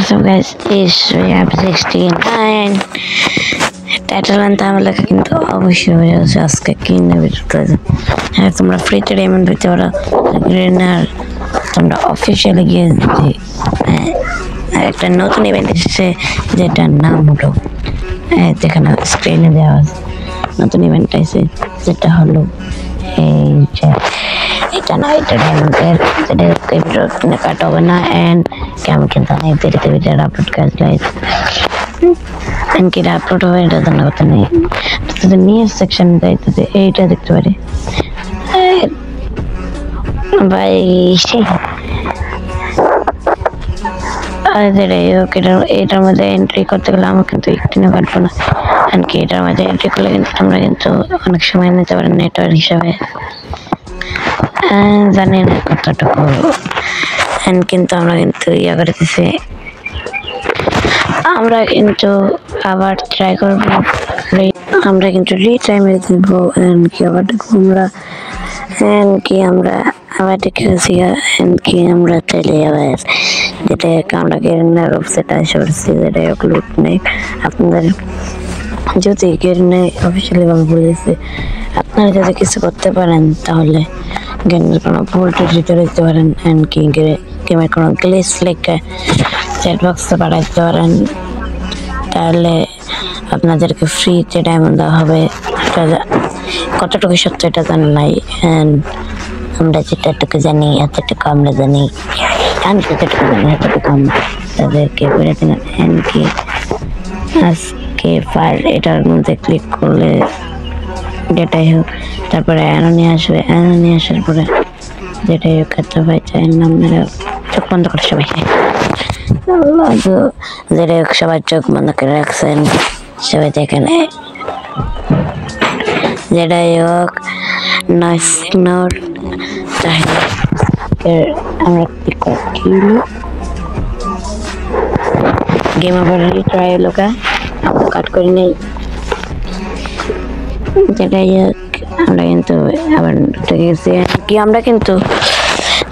What's up guys, this is episode 69 title আনতে আমার লেখা কিন্তু অবশ্যই হয়ে যাচ্ছে আজকে কিনে ভিডিওতে। হ্যাঁ, তোমরা ফ্রিতে ডায়মন্ড পেতে পারো গ্রেনার, তোমরা অফিসিয়ালি গিয়ে একটা নতুন ইভেন্ট এসেছে যেটার নাম হলো যেখানে স্ক্রিনে দেওয়া আছে নতুন ইভেন্ট আছে যেটা হলো এই যে এটা না, এটা ডায়মন্ডের যেটা কাট হবে না অ্যান্ড কেমন কিন্তু অনেক দেরিতে ভিডিও আপলোড কাজ লাইভ এনকিটা আপলোড হবে এটা জানা কথা নেই। তো নিউজ সেকশন যাইতেছে এইটা দেখতে পারি ভাই এটার মধ্যে এন্ট্রি করতে গেলে আমার কিন্তু একদিনও কাটবো না, কারণ কি এটার মধ্যে এন্ট্রি করলে কিন্তু আমরা কিন্তু অনেক সময় নিতে পারি নেটওয়ার্ক হিসাবে, জানি না কতটুকু কিন্তু আমরা কিন্তু ইয়ে করতেছি, আমরা কিন্তু আবার ট্রাই করবো, আমরা কিন্তু রিট্রাই মেরে দেবো কি আবার দেখবো আমরা কি আমরা আবার দেখেছি কি আমরা চলে আবার যেটা আমরা গেরিনার ওয়েবসাইটে এসে পড়ছি যেটা লুট নেই। আপনাদের যদি গেরিনে অফিসিয়ালি ভাবে বলেছে আপনারা যদি কিছু করতে পারেন তাহলে গেমের কোনো ভোল্টেজ ভিতরে দিতে পারেন অ্যান্ড কি গেমের কোনো গ্লিচ লেখা চ্যাট বক্সে পাঠাতে পারেন, তাহলে আপনাদেরকে ফ্রিতে ডায়মন্ড দেওয়া হবে। কতটুকু সত্য এটা জানা নাই, আমরা যেটাটুকু জানি এতটুকু আমরা জানি, যতটুকু জানি এতটুকু আমরা তাদেরকে বলে দিলাম। কি আজকে ফাইল এটার মধ্যে ক্লিক করলে যেটাই হোক তারপরে অ্যানোনি আসবে, অ্যানোনি আসার পরে যেটাই হোক একটা ভাই চাই নাম মেরে চোখ বন্ধ করে সবাই যেটাই হোক সবাই চোখ বন্ধ করে রাখছেন সবাই দেখেন। যেটাই হোক নয়েস ইগনোর আমরা ক্লিক করছি গেম আবার রিট্রাই লোকা কাট করে নেই। যেটাই হোক আমরা কিন্তু আবার গেছি কি আমরা কিন্তু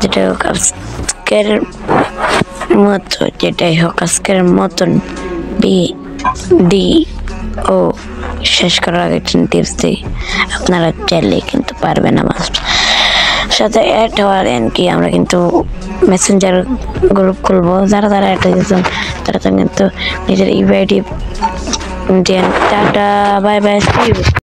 যেটা হোক আজকের মতো যেটাই হোক আজকের মতন ও শেষ করার আগে টিপস দিই, আপনারা চাইলে কিন্তু পারবেন আমার সাথে অ্যাড হওয়ার কি আমরা কিন্তু মেসেঞ্জার গ্রুপ খুলবো, যারা যারা অ্যাড হয়েছেন তারা তো কিন্তু নিজের ইউআইডি টাটা বাই বাই।